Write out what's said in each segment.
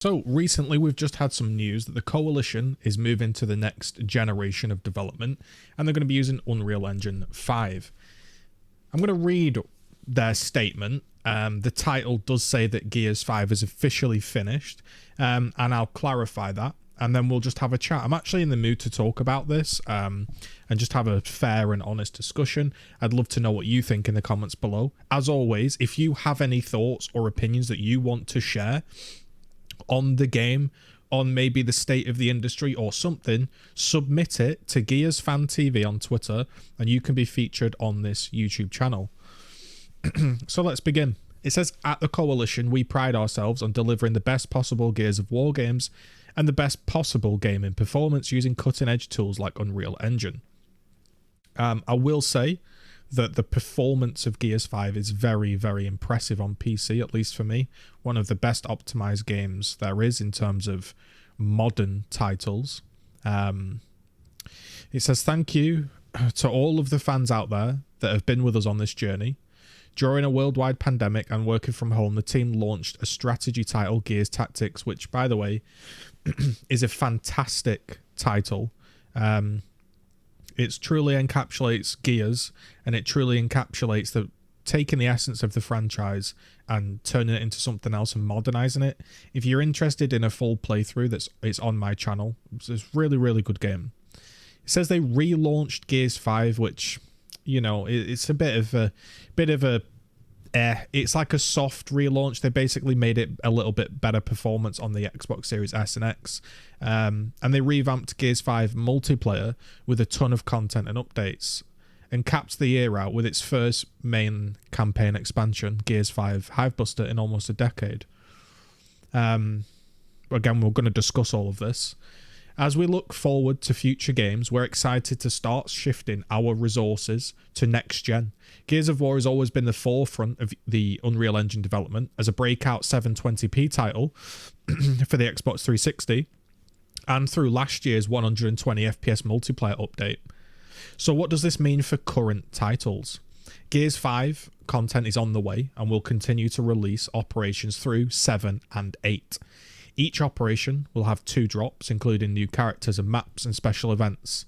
So recently we've just had some news that the Coalition is moving to the next generation of development and they're going to be using Unreal Engine 5. I'm going to read their statement. The title does say that Gears 5 is officially finished, and I'll clarify that, and then we'll just have a chat. I'm actually in the mood to talk about this and just have a fair and honest discussion. I'd love to know what you think in the comments below. As always, if you have any thoughts or opinions that you want to share on the game, on maybe the state of the industry or something, submit it to Gears Fan TV on Twitter and you can be featured on this YouTube channel. So let's begin. It says, at the Coalition, we pride ourselves on delivering the best possible Gears of War games and the best possible gaming performance using cutting-edge tools like Unreal Engine. I will say that the performance of Gears 5 is very, very impressive on PC, at least for me. One of the best optimized games there is in terms of modern titles. It says, thank you to all of the fans out there that have been with us on this journey. During a worldwide pandemic and working from home, the team launched a strategy title, Gears Tactics, which, by the way, is a fantastic title. It truly encapsulates Gears, and it truly encapsulates taking the essence of the franchise and turning it into something else and modernizing it. If you're interested in a full playthrough, it's on my channel. It's a really, really good game. It says they relaunched Gears 5, which, you know, it's a bit of a it's like a soft relaunch. They basically made it a little bit better performance on the Xbox Series S and X. And they revamped Gears 5 multiplayer with a ton of content and updates, and capped the year out with its first main campaign expansion, Gears 5 Hivebuster, in almost a decade. Again, we're going to discuss all of this. As we look forward to future games, we're excited to start shifting our resources to next gen. Gears of War has always been the forefront of the Unreal Engine development as a breakout 720p title for the Xbox 360 and through last year's 120 FPS multiplayer update. So what does this mean for current titles? Gears 5 content is on the way and will continue to release operations through 7 and 8. Each operation will have 2 drops, including new characters and maps and special events.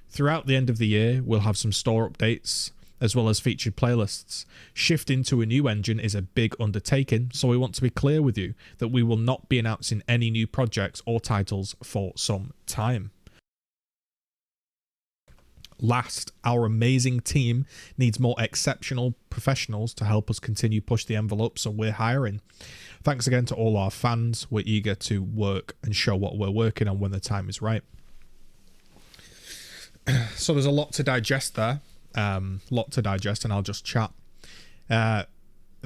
Throughout the end of the year, we'll have some store updates, as well as featured playlists. Shifting to a new engine is a big undertaking, so we want to be clear with you that we will not be announcing any new projects or titles for some time. Last, our amazing team needs more exceptional professionals to help us continue push the envelope, so we're hiring. Thanks again to all our fans. We're eager to work and show what we're working on when the time is right. So there's a lot to digest there. And I'll just chat.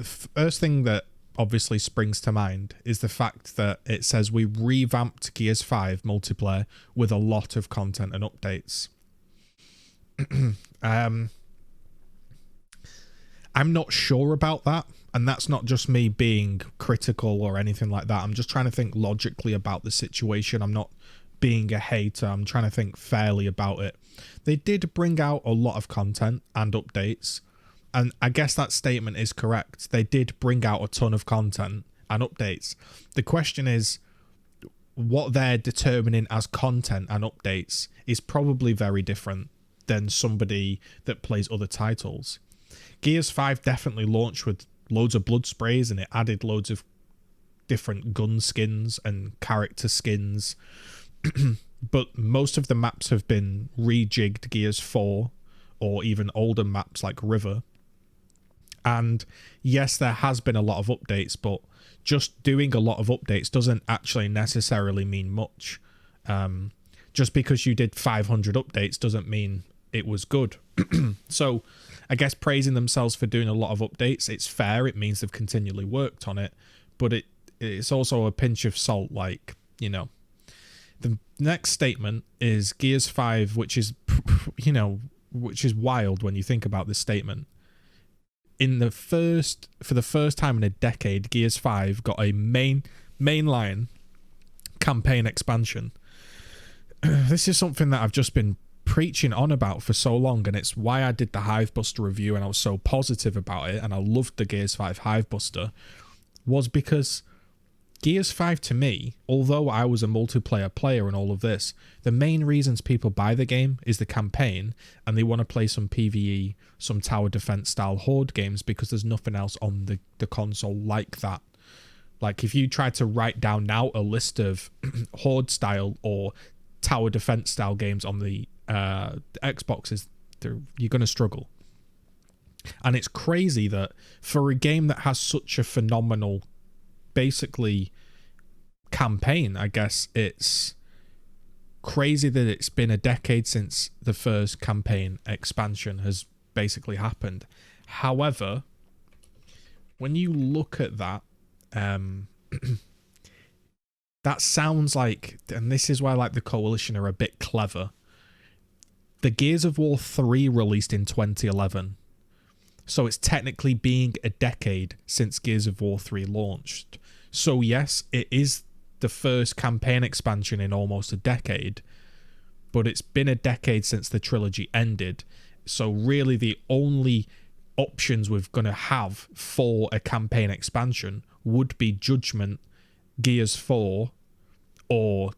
First thing that obviously springs to mind is the fact that it says we revamped Gears 5 multiplayer with a lot of content and updates. I'm not sure about that, and that's not just me being critical or anything like that. I'm just trying to think logically about the situation. I'm not being a hater. I'm trying to think fairly about it. They did bring out a lot of content and updates, and I guess that statement is correct. They did bring out a ton of content and updates. The question is, what they're determining as content and updates is probably very different than somebody that plays other titles. Gears 5 definitely launched with loads of blood sprays, and it added loads of different gun skins and character skins. But most of the maps have been rejigged Gears 4 or even older maps like River. And yes, there has been a lot of updates, but just doing a lot of updates doesn't actually necessarily mean much. Just because you did 500 updates doesn't mean it was good. So I guess praising themselves for doing a lot of updates, it's fair. It means they've continually worked on it, but it's also a pinch of salt. Like, you know, the next statement is Gears 5, which is, you know, which is wild when you think about this statement. For the first time in a decade, Gears 5 got a mainline campaign expansion. This is something that I've just been preaching on about for so long, and it's why I did the Hivebuster review and I was so positive about it, and I loved the Gears 5 Hivebuster, was because Gears 5 to me, although I was a multiplayer player and all of this, the main reasons people buy the game is the campaign, and they want to play some PvE, some tower defense style horde games, because there's nothing else on the console like that. Like, if you try to write down now a list of horde style or tower defense style games on the Xboxes, you're going to struggle. And it's crazy that for a game that has such a phenomenal basically campaign, I guess it's crazy that it's been a decade since the first campaign expansion has basically happened. However, when you look at that, that sounds like, and this is why like the Coalition are a bit clever, the Gears of War 3 released in 2011. So it's technically being a decade since Gears of War 3 launched. So yes, it is the first campaign expansion in almost a decade, but it's been a decade since the trilogy ended. So really the only options we're going to have for a campaign expansion would be Judgment, Gears 4, or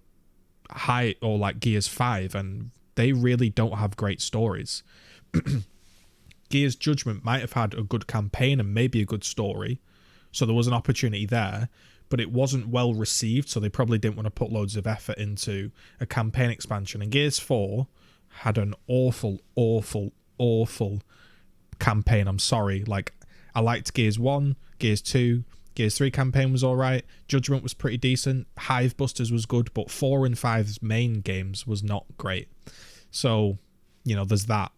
like Gears 5, and they really don't have great stories. Gears Judgment might have had a good campaign and maybe a good story, so there was an opportunity there, but it wasn't well received, so they probably didn't want to put loads of effort into a campaign expansion. And Gears 4 had an awful campaign. I'm sorry. Like, I liked Gears 1, Gears 2, Gears 3 campaign was alright, Judgment was pretty decent, Hive Busters was good, but 4 and 5's main games was not great. So, you know, there's that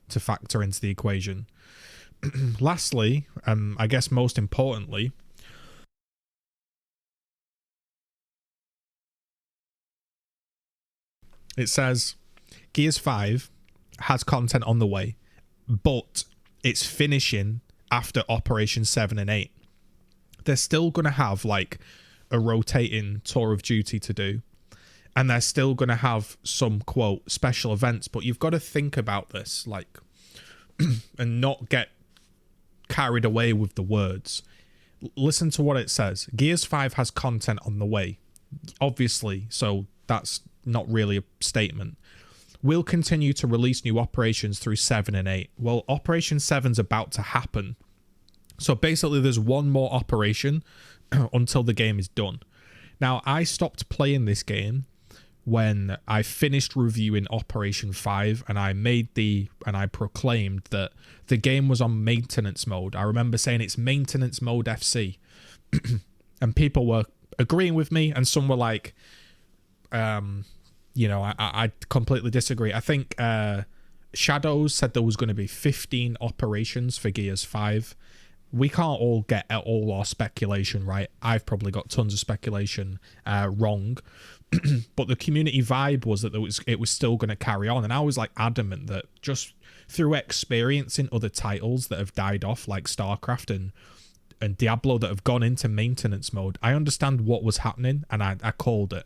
to factor into the equation. Lastly, I guess most importantly, it says Gears 5 has content on the way, but it's finishing after Operation 7 and 8. They're still going to have like a rotating tour of duty to do, and they're still going to have some, quote, special events, but you've got to think about this, like, and not get carried away with the words. Listen to what it says. Gears 5 has content on the way, obviously, so that's not really a statement. We'll continue to release new operations through 7 and 8. Well, Operation 7's about to happen. So basically there's one more operation until the game is done. Now, I stopped playing this game when I finished reviewing Operation 5, and I proclaimed that the game was on maintenance mode. I remember saying it's maintenance mode FC. And people were agreeing with me, and some were like, you know, I completely disagree. I think Shadows said there was going to be 15 operations for Gears 5. We can't all get all our speculation right. I've probably got tons of speculation wrong. But the community vibe was that it was still going to carry on. And I was like adamant that just through experiencing other titles that have died off, like StarCraft and Diablo, that have gone into maintenance mode, I understand what was happening, and I called it.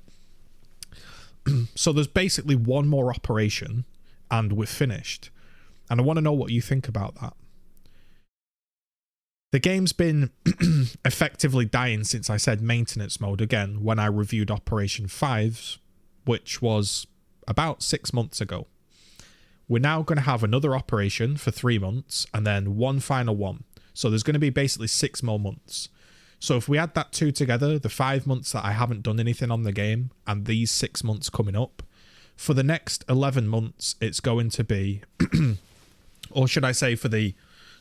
So there's basically one more operation and we're finished. And I want to know what you think about that. The game's been effectively dying since I said maintenance mode again when I reviewed Operation 5, which was about 6 months ago. We're now going to have another operation for 3 months and then one final one. So there's going to be basically 6 more months. So if we add that two together, the 5 months that I haven't done anything on the game and these 6 months coming up, for the next 11 months, it's going to be, or should I say for the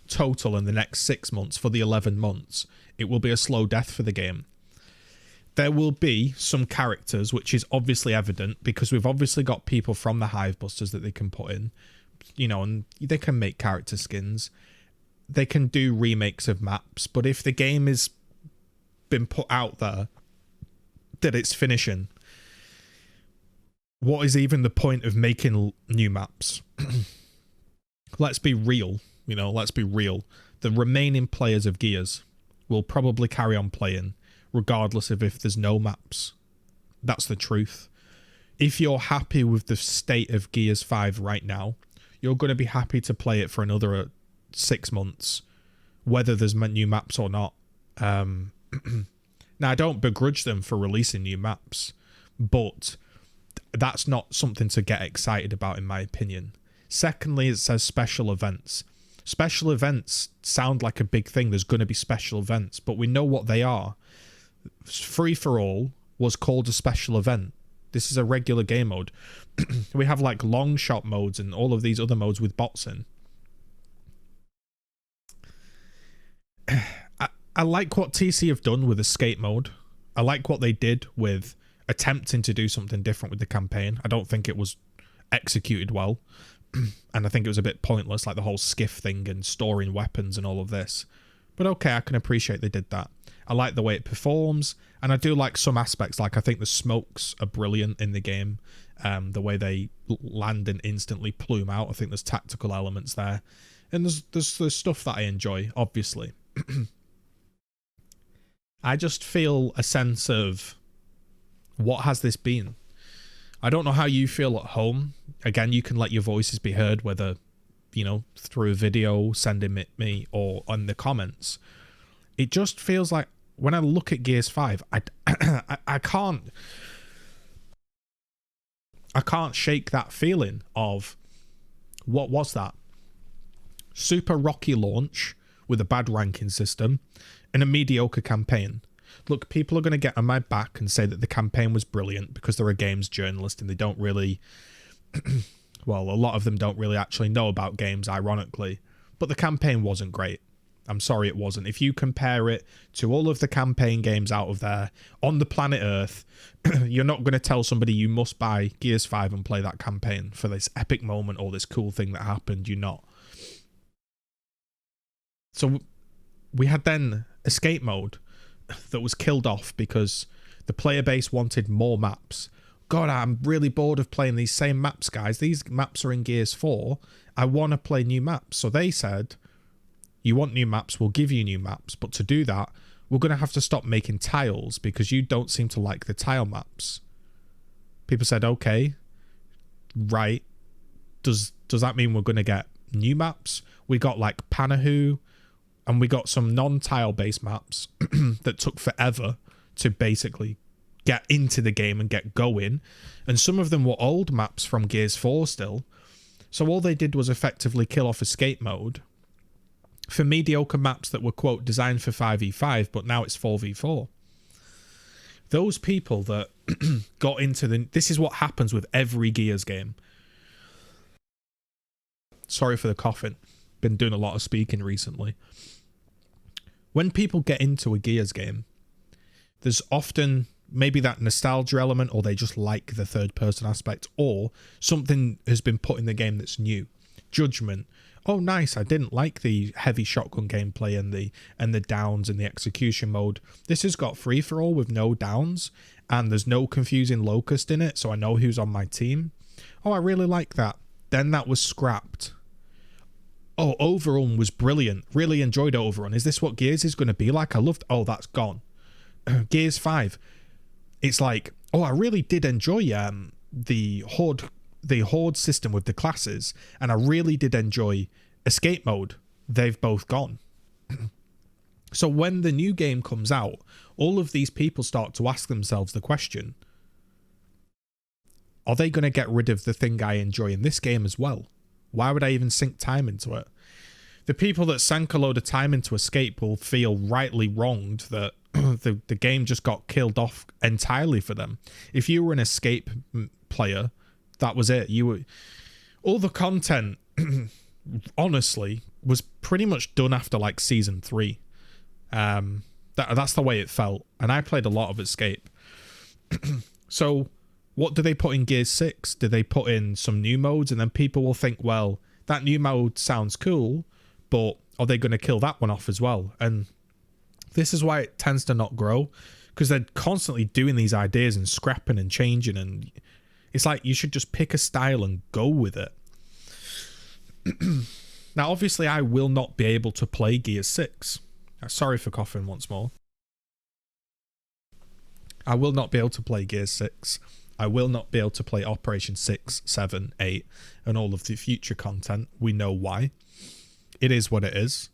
total in the next 6 months, for the 11 months, it will be a slow death for the game. There will be some characters, which is obviously evident because we've obviously got people from the Hive Busters that they can put in, you know, and they can make character skins. They can do remakes of maps, but if the game is been put out there that it's finishing, what is even the point of making new maps? Let's be real, you know, let's be real. The remaining players of Gears will probably carry on playing regardless of if there's no maps. That's the truth. If you're happy with the state of Gears 5 right now, you're going to be happy to play it for another 6 months, whether there's new maps or not. Now, I don't begrudge them for releasing new maps, but that's not something to get excited about, in my opinion. Secondly, it says special events. Special events sound like a big thing. There's going to be special events, but we know what they are. Free for all was called a special event. This is a regular game mode. We have like long shot modes and all of these other modes with bots in. I like what TC have done with escape mode. I like what they did with attempting to do something different with the campaign. I don't think it was executed well. And I think it was a bit pointless, like the whole skiff thing and storing weapons and all of this. But okay, I can appreciate they did that. I like the way it performs, and I do like some aspects. Like, I think the smokes are brilliant in the game. The way they land and instantly plume out. I think there's tactical elements there. And there's stuff that I enjoy, obviously. I just feel a sense of, what has this been? I don't know how you feel at home. Again, you can let your voices be heard, whether, you know, through a video, sending it me, or on the comments. It just feels like, when I look at Gears 5, I can't shake that feeling of, what was that? Super rocky launch with a bad ranking system and a mediocre campaign. Look, people are going to get on my back and say that the campaign was brilliant because they're a games journalist and they don't really... well, a lot of them don't really actually know about games, ironically. But the campaign wasn't great. I'm sorry it wasn't. If you compare it to all of the campaign games out of there on the planet Earth, you're not going to tell somebody you must buy Gears 5 and play that campaign for this epic moment or this cool thing that happened. You're not. So we had then escape mode that was killed off because the player base wanted more maps. God, I'm really bored of playing these same maps, guys. These maps are in Gears 4. I want to play new maps. So they said, you want new maps, we'll give you new maps. But to do that, we're going to have to stop making tiles because you don't seem to like the tile maps. People said, okay, right. Does that mean we're going to get new maps? We got like Panahu, and we got some non-tile based maps that took forever to basically get into the game and get going. And some of them were old maps from Gears 4 still. So all they did was effectively kill off escape mode for mediocre maps that were, quote, designed for 5v5, but now it's 4v4. Those people that got into the... This is what happens with every Gears game. Sorry for the coughing. Been doing a lot of speaking recently. When people get into a Gears game, there's often maybe that nostalgia element, or they just like the third person aspect, or something has been put in the game that's new. Judgment. Oh, nice. I didn't like the heavy shotgun gameplay and the downs and the execution mode. This has got free for all with no downs, and there's no confusing locust in it, so I know who's on my team. Oh, I really like that. Then that was scrapped. Oh, Overrun was brilliant. Really enjoyed Overrun. Is this what Gears is going to be like? I loved... Oh, that's gone. Gears 5. It's like, oh, I really did enjoy the Horde system with the classes, and I really did enjoy escape mode. They've both gone. So when the new game comes out, all of these people start to ask themselves the question, are they going to get rid of the thing I enjoy in this game as well? Why would I even sink time into it? The people that sank a load of time into Escape will feel rightly wronged that the game just got killed off entirely for them. If you were an Escape player, that was it. You were... All the content, honestly, was pretty much done after like Season 3. That's the way it felt. And I played a lot of Escape. So... what do they put in Gears 6? Do they put in some new modes? And then people will think, well, that new mode sounds cool, but are they going to kill that one off as well? And this is why it tends to not grow, because they're constantly doing these ideas and scrapping and changing. And it's like you should just pick a style and go with it. Now, obviously, I will not be able to play Gears 6. Sorry for coughing once more. I will not be able to play Gears 6. I will not be able to play Operation 6, 7, 8, and all of the future content. We know why. It is what it is.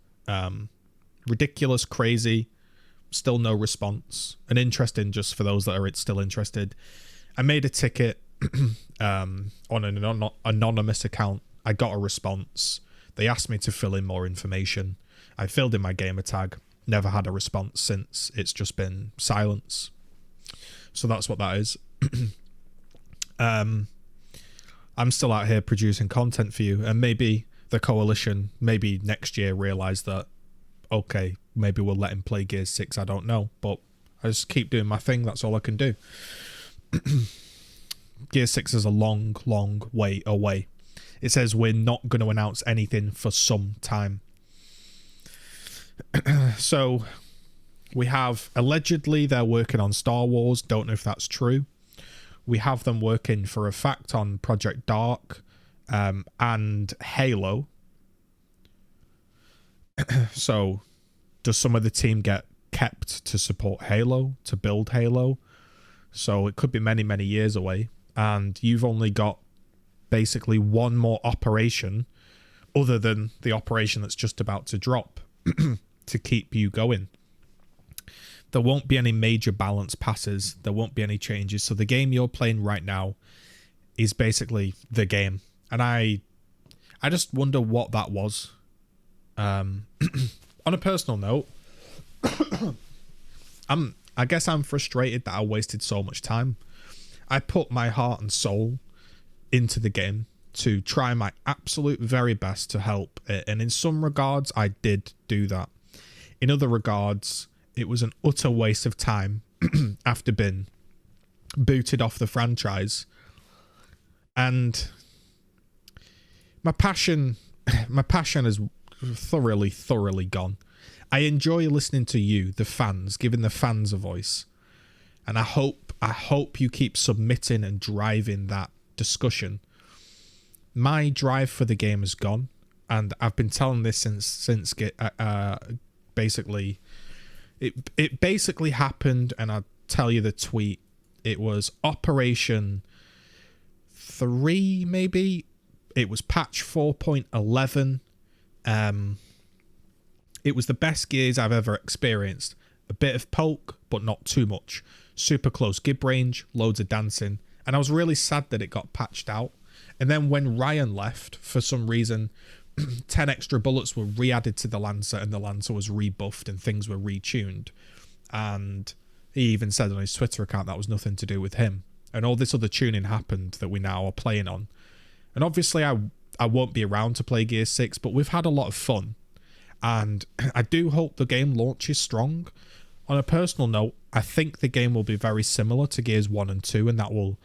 Ridiculous, crazy, still no response. And interesting, just for those that are still interested, I made a ticket on an anonymous account. I got a response. They asked me to fill in more information. I filled in my gamer tag. Never had a response since. It's just been silence. So that's what that is. I'm still out here producing content for you, and maybe the coalition, maybe next year, realize that, okay, maybe we'll let him play Gears 6. I don't know, but I just keep doing my thing. That's all I can do. Gears 6 is a long, long way away. It says we're not going to announce anything for some time. So we have, allegedly, they're working on Star Wars. Don't know if that's true. We have them working for a fact on Project Dark and Halo. So does some of the team get kept to support Halo, to build Halo? So it could be many, many years away. And you've only got basically one more operation other than the operation that's just about to drop to keep you going. There won't be any major balance passes. There won't be any changes. So the game you're playing right now is basically the game. And I just wonder what that was. On a personal note, I guess I'm frustrated that I wasted so much time. I put my heart and soul into the game to try my absolute very best to help it. And in some regards, I did do that. In other regards, it was an utter waste of time after being booted off the franchise. And my passion is thoroughly gone. I enjoy listening to you, the fans, giving the fans a voice. And I hope you keep submitting and driving that discussion. My drive for the game is gone, and I've been telling this since basically it basically happened, and I'll tell you the tweet. It was Operation 3, maybe. It was patch 4.11. It was the best Gears I've ever experienced. A bit of poke, but not too much. Super close gib range, loads of dancing. And I was really sad that it got patched out. And then when Ryan left, for some reason, 10 extra bullets were re-added to the Lancer, and the Lancer was rebuffed and things were retuned. And he even said on his Twitter account that was nothing to do with him. And all this other tuning happened that we now are playing on. And obviously I won't be around to play Gears 6, but we've had a lot of fun. And I do hope the game launches strong. On a personal note, I think the game will be very similar to Gears 1 and 2, and that will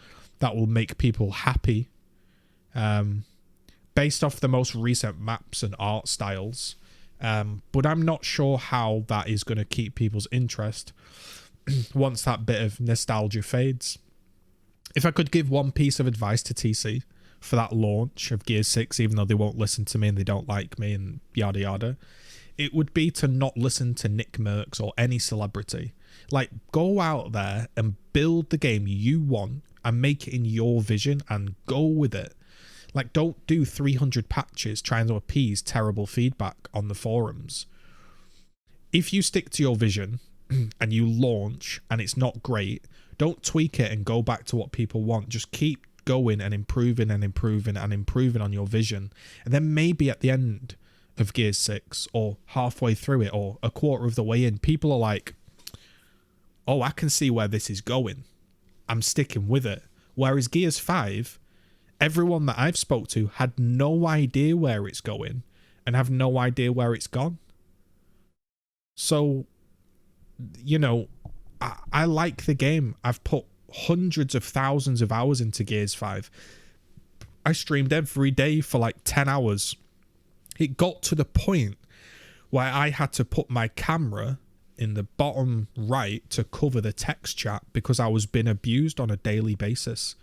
make people happy. Based off the most recent maps and art styles. But I'm not sure how that is going to keep people's interest once that bit of nostalgia fades. If I could give one piece of advice to TC for that launch of Gears 6, even though they won't listen to me and they don't like me and yada yada, it would be to not listen to Nick Merckx or any celebrity. Like, go out there and build the game you want and make it in your vision and go with it. Like, don't do 300 patches trying to appease terrible feedback on the forums. If you stick to your vision and you launch and it's not great, don't tweak it and go back to what people want. Just keep going and improving and improving and improving on your vision. And then maybe at the end of Gears 6 or halfway through it or a quarter of the way in, people are like, oh, I can see where this is going. I'm sticking with it. Whereas Gears 5, everyone that I've spoke to had no idea where it's going and have no idea where it's gone. So, you know, I like the game. I've put hundreds of thousands of hours into Gears 5. I streamed every day for like 10 hours. It got to the point where I had to put my camera in the bottom right to cover the text chat because I was being abused on a daily basis.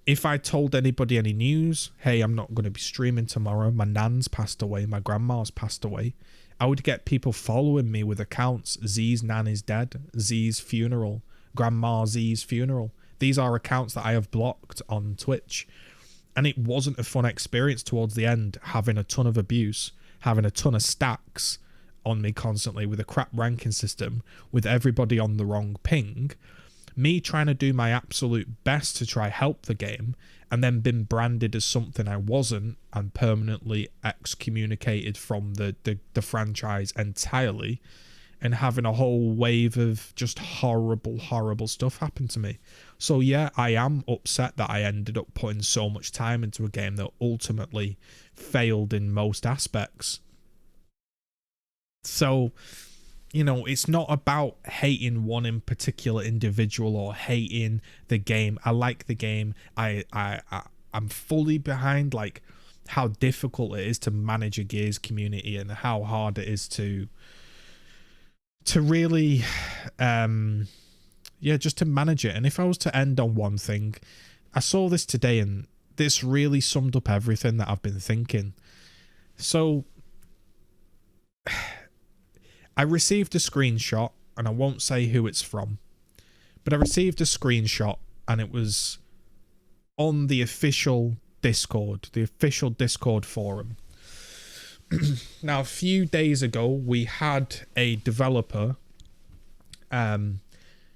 If I told anybody any news, hey, I'm not going to be streaming tomorrow, my nan's passed away, my grandma's passed away, I would get people following me with accounts. Z's nan is dead, Z's funeral, Grandma Z's funeral. These are accounts that I have blocked on Twitch. And it wasn't a fun experience towards the end, having a ton of abuse, having a ton of stacks, on me constantly with a crap ranking system, with everybody on the wrong ping, me trying to do my absolute best to try help the game, and then been branded as something I wasn't and permanently excommunicated from the franchise entirely, and having a whole wave of just horrible stuff happen to me. So yeah, I am upset that I ended up putting so much time into a game that ultimately failed in most aspects. So, you know, it's not about hating one in particular individual or hating the game. I like the game. I'm fully behind like how difficult it is to manage a Gears community and how hard it is to really just to manage it. And if I was to end on one thing, I saw this today and this really summed up everything that I've been thinking. So I received a screenshot, and I won't say who it's from, but I received a screenshot and it was on the official Discord forum. Now, a few days ago, we had a developer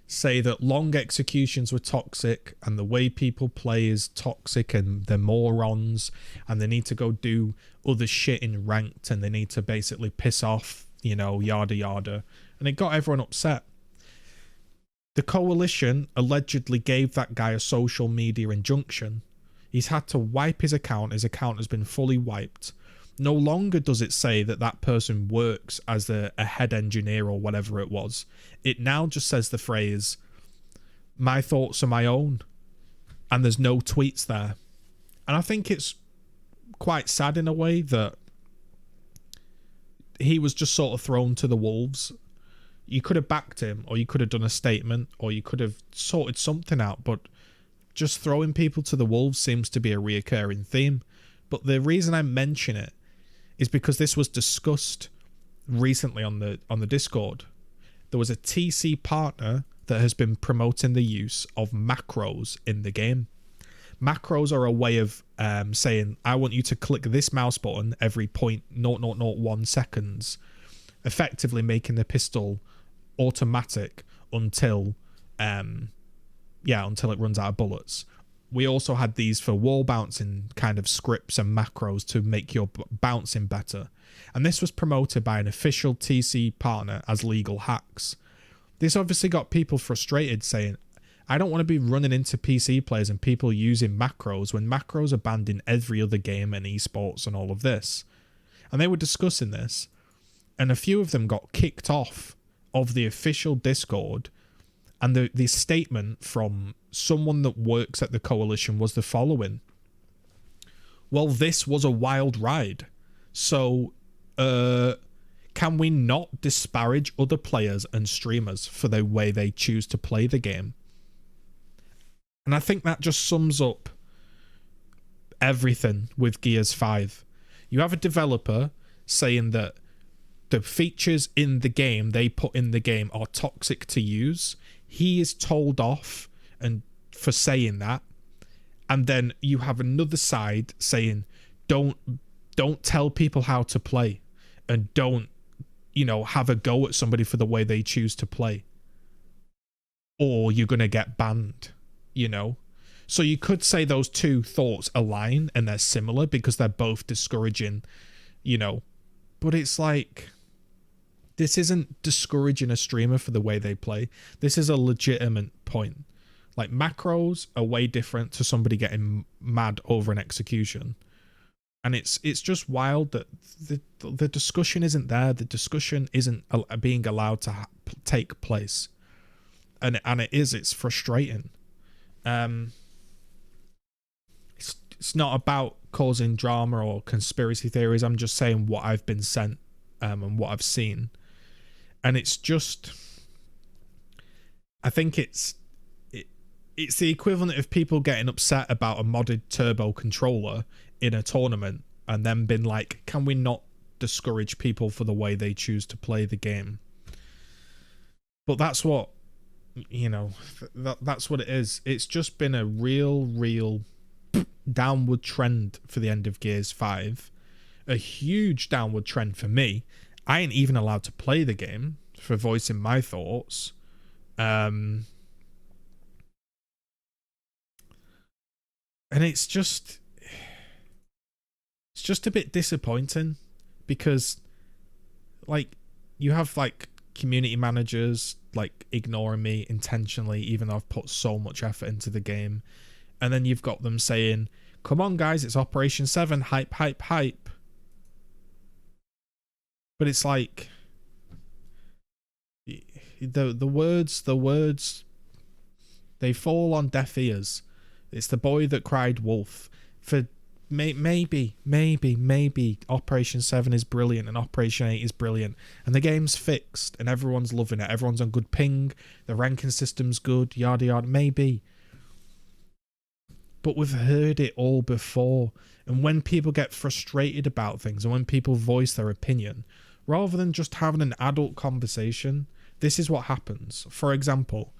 say that long executions were toxic and the way people play is toxic and they're morons and they need to go do other shit in ranked and they need to basically piss off, you know, yada yada. And it got everyone upset. The coalition allegedly gave that guy a social media injunction. He's had to wipe his account. His account has been fully wiped. No longer does it say that that person works as a head engineer or whatever it was. It now just says the phrase, "My thoughts are my own," and there's no tweets there. And I think it's quite sad in a way that he was just sort of thrown to the wolves. You could have backed him, or you could have done a statement, or you could have sorted something out, but just throwing people to the wolves seems to be a reoccurring theme. But the reason I mention it is because this was discussed recently on the Discord. There was a TC partner that has been promoting the use of macros in the game. Macros are a way of saying, I want you to click this mouse button every 0.0001 seconds, effectively making the pistol automatic until it runs out of bullets. We also had these for wall bouncing kind of scripts and macros to make your bouncing better. And this was promoted by an official TC partner as legal hacks. This obviously got people frustrated, saying, I don't want to be running into PC players and people using macros when macros are banned in every other game and esports and all of this. And they were discussing this, and a few of them got kicked off of the official Discord. And the statement from someone that works at the coalition was the following: well, this was a wild ride. So can we not disparage other players and streamers for the way they choose to play the game? And I think that just sums up everything with Gears 5. You have a developer saying that the features in the game they put in the game are toxic to use. He is told off and for saying that. And then you have another side saying, don't tell people how to play, and don't, have a go at somebody for the way they choose to play, or you're going to get banned, So you could say those two thoughts align and they're similar because they're both discouraging, but it's like, this isn't discouraging a streamer for the way they play. This is a legitimate point. Like, macros are way different to somebody getting mad over an execution. And it's just wild that the discussion isn't there. The discussion isn't being allowed to take place. And it's frustrating. It's not about causing drama or conspiracy theories. I'm just saying what I've been sent and what I've seen. And it's just, I think it's the equivalent of people getting upset about a modded turbo controller in a tournament and then been like, can we not discourage people for the way they choose to play the game? But that's what, that's what it is. It's just been a real downward trend for the end of Gears 5. A huge downward trend for me. I ain't even allowed to play the game for voicing my thoughts. And it's just a bit disappointing, because like you have like community managers like ignoring me intentionally, even though I've put so much effort into the game, and then you've got them saying, come on guys, it's Operation 7, hype hype hype. But it's like the words they fall on deaf ears. It's the boy that cried wolf. For maybe Operation 7 is brilliant and Operation 8 is brilliant and the game's fixed and everyone's loving it, everyone's on good ping, the ranking system's good, yada yada, maybe. But we've heard it all before, and when people get frustrated about things and when people voice their opinion, rather than just having an adult conversation, this is what happens. For example,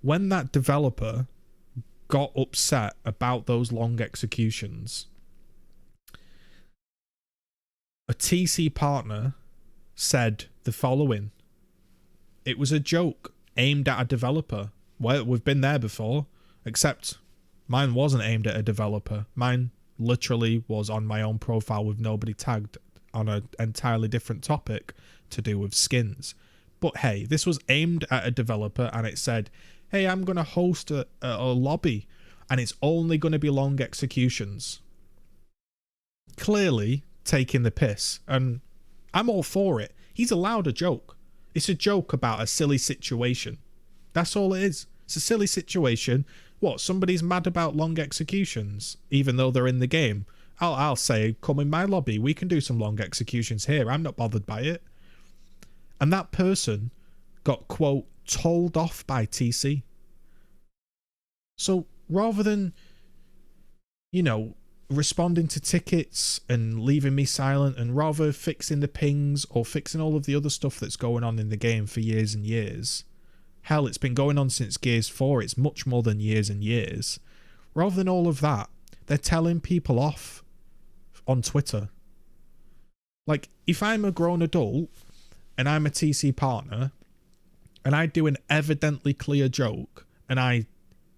when that developer got upset about those long executions, a TC partner said the following: it was a joke aimed at a developer. Well, we've been there before, except mine wasn't aimed at a developer. Mine literally was on my own profile with nobody tagged, on an entirely different topic to do with skins. But hey, this was aimed at a developer, and it said, hey, I'm going to host a lobby, and it's only going to be long executions. Clearly taking the piss, and I'm all for it. He's allowed a joke. It's a joke about a silly situation. That's all it is. It's a silly situation. What, somebody's mad about long executions, even though they're in the game? I'll say, come in my lobby, we can do some long executions here. I'm not bothered by it. And that person got, quote, told off by TC. So rather than, you know, responding to tickets and leaving me silent, and rather fixing the pings or fixing all of the other stuff that's going on in the game for years and years, hell, it's been going on since Gears 4, it's much more than years and years. Rather than all of that, they're telling people off on Twitter. Like, if I'm a grown adult and I'm a TC partner and I do an evidently clear joke and I,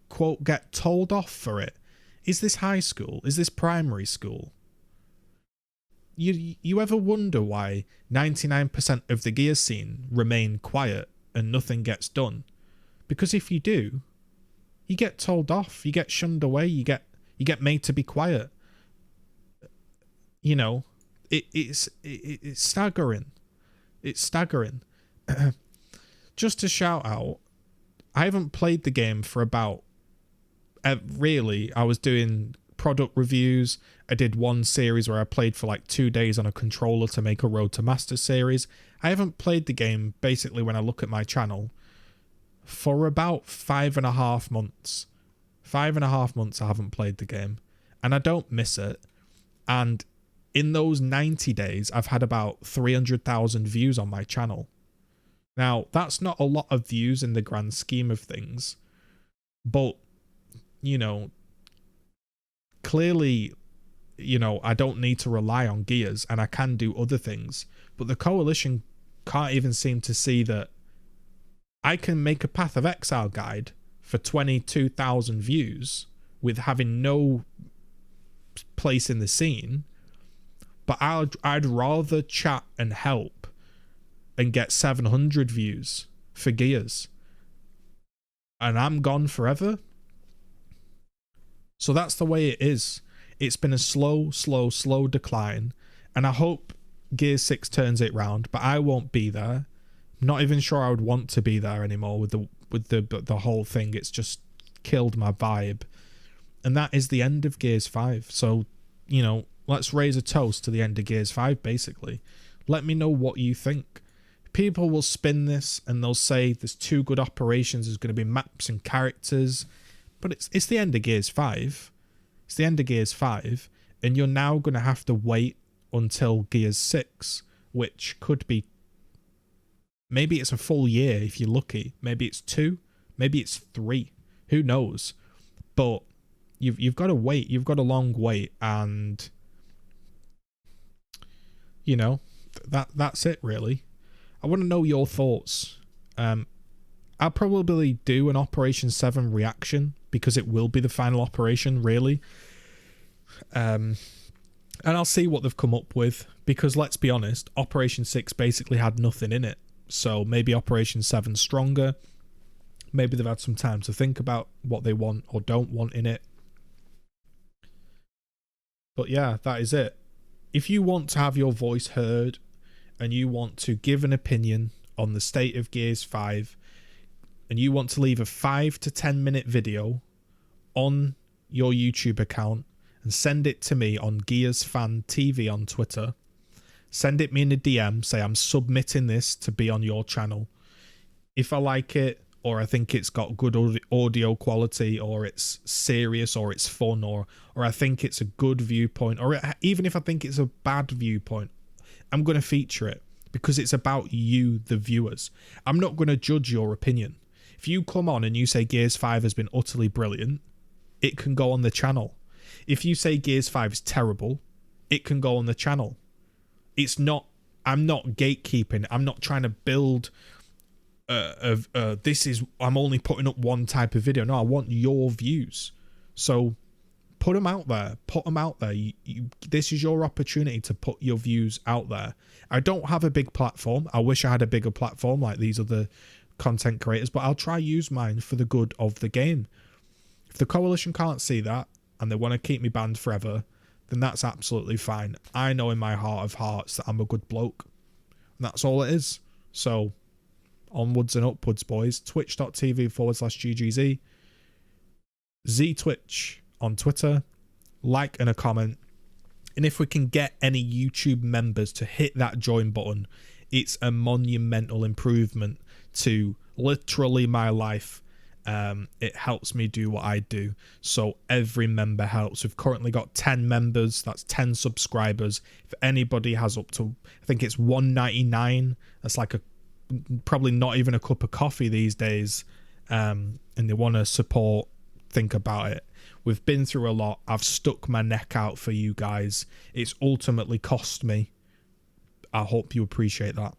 quote, get told off for it, is this high school? Is this primary school? You ever wonder why 99% of the Gears scene remain quiet and nothing gets done? Because if you do, you get told off, you get shunned away, you get made to be quiet. You know, it's staggering. It's staggering. Just to shout out, I haven't played the game for about, really, I was doing product reviews. I did one series where I played for like 2 days on a controller to make a Road to Master series. I haven't played the game, basically, when I look at my channel, for about 5.5 months. 5.5 months I haven't played the game, and I don't miss it. And in those 90 days, I've had about 300,000 views on my channel. Now, that's not a lot of views in the grand scheme of things, but, you know, clearly, you know, I don't need to rely on Gears, and I can do other things. But the Coalition can't even seem to see that I can make a Path of Exile guide for 22,000 views with having no place in the scene. But I'd rather chat and help and get 700 views for Gears, and I'm gone forever. So that's the way it is. It's been a slow decline, and I hope Gears 6 turns it round, but I won't be there. I'm not even sure I would want to be there anymore with the whole thing. It's just killed my vibe. And that is the end of Gears 5. So, you know, let's raise a toast to the end of Gears 5, basically. Let me know what you think. People will spin this and they'll say there's 2 good operations, there's going to be maps and characters. But it's the end of Gears 5. It's the end of Gears 5. And you're now going to have to wait until Gears 6, which could be... maybe it's a full year if you're lucky. Maybe it's 2. Maybe it's 3. Who knows? But you've got to wait. You've got a long wait. And, you know, that's it really. I want to know your thoughts. I'll probably do an Operation 7 reaction because it will be the final operation, really. And I'll see what they've come up with, because let's be honest, Operation 6 basically had nothing in it. So maybe Operation 7's stronger. Maybe they've had some time to think about what they want or don't want in it. But yeah, that is it. If you want to have your voice heard and you want to give an opinion on the state of Gears 5, and you want to leave a 5 to 10 minute video on your YouTube account and send it to me on Gears Fan TV on Twitter, send it me in a DM, say I'm submitting this to be on your channel. If I like it, or I think it's got good audio quality, or it's serious, or it's fun, or I think it's a good viewpoint, or even if I think it's a bad viewpoint, I'm going to feature it because it's about you, the viewers. I'm not going to judge your opinion. If you come on and you say Gears 5 has been utterly brilliant, it can go on the channel. If you say Gears 5 is terrible, it can go on the channel. It's not, I'm not gatekeeping. I'm not trying to build I'm only putting up one type of video. No, I want your views. So put them out there. Put them out there. This is your opportunity to put your views out there. I don't have a big platform. I wish I had a bigger platform like these other content creators, but I'll try use mine for the good of the game. If the coalition can't see that and they want to keep me banned forever, then that's absolutely fine. I know in my heart of hearts that I'm a good bloke, and that's all it is. So onwards and upwards, boys. Twitch.tv/GGZ, ZTwitch on Twitter, like and a comment. And if we can get any YouTube members to hit that join button, it's a monumental improvement to literally my life. It helps me do what I do. So every member helps. We've currently got 10 members. That's 10 subscribers. If anybody has up to, I think it's $1.99. That's like probably not even a cup of coffee these days. And they want to support, think about it. We've been through a lot. I've stuck my neck out for you guys. It's ultimately cost me. I hope you appreciate that.